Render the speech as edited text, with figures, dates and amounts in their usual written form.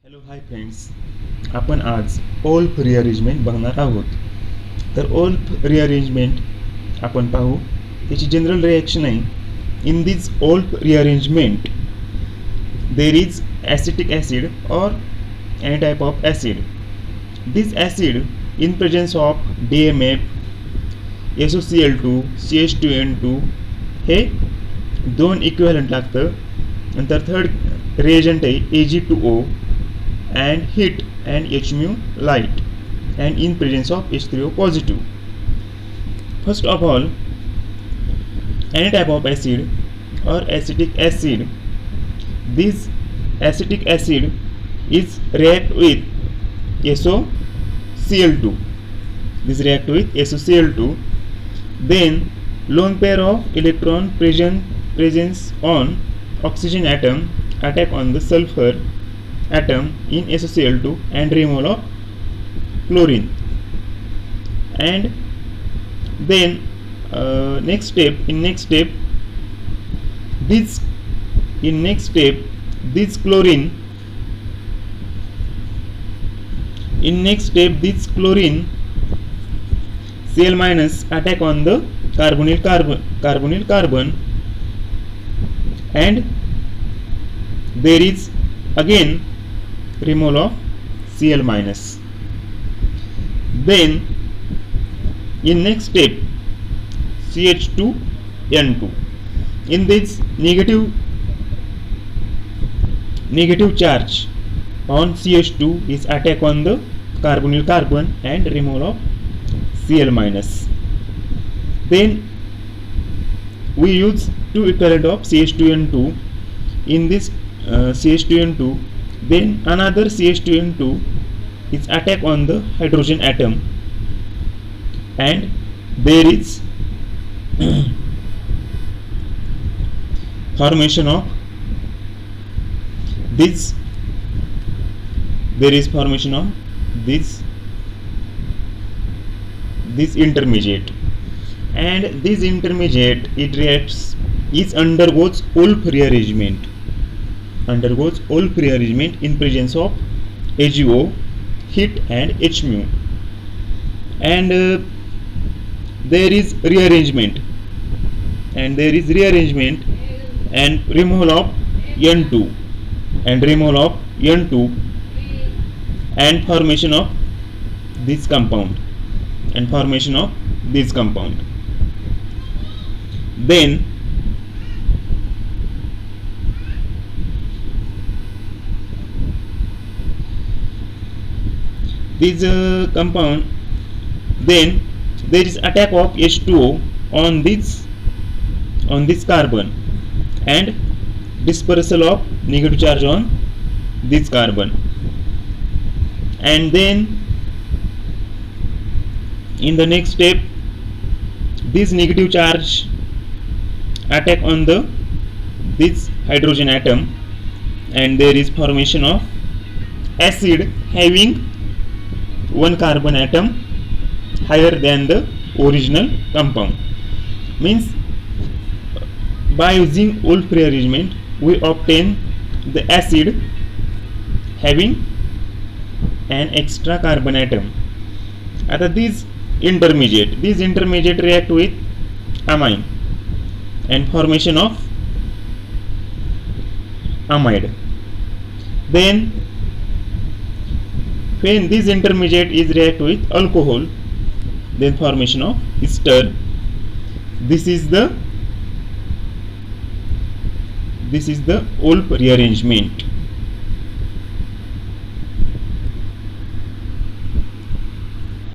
Hello hi friends, आपण आज ओल्फ rearrangement बघणार आहोत. तर ओल्फ रिअरेंजमेंट आपण पाहू. त्याची जनरल रिॲक्शन आहे. In this Wolff rearrangement there is acetic acid और any type of acid. This acid in presence of DMF, SOCl2, CH2N2 हे दोन इक्विव्हॅलंट लागतं. नंतर थर्ड रिएजंट आहे Ag2O and heat and H mu light and in presence of H3O positive. First of all, any type of acid or acetic acid, this acetic acid is react with SOCl2. This react with SOCl2. Then lone pair of electron presence on oxygen atom attack on the sulfur atom in SOCl2 and removal of chlorine. And then next step this chlorine Cl minus attack on the carbonyl carbon and there is again removal of Cl minus. Then in next step CH2N2. In this negative charge on CH2 is attack on the carbonyl carbon and removal of Cl minus. Then we use two equivalent of CH2N2 in this CH2N2. Then another CH2N2 is attack on the hydrogen atom and there is formation of this intermediate, and this intermediate undergoes Wolff rearrangement in presence of AgO, heat and H mu, and there is rearrangement and removal of N2 and formation of this compound then this compound, then there is attack of H2O on this carbon and dispersal of negative charge on this carbon, and then in the next step this negative charge attack on this hydrogen atom and there is formation of acid having one carbon atom higher than the original compound. Means by using Wolff rearrangement we obtain the acid having an extra carbon atom. आता this intermediate react with amine and formation of amide. Then when this intermediate is react with alcohol, then formation of ester. This is the Wolff rearrangement.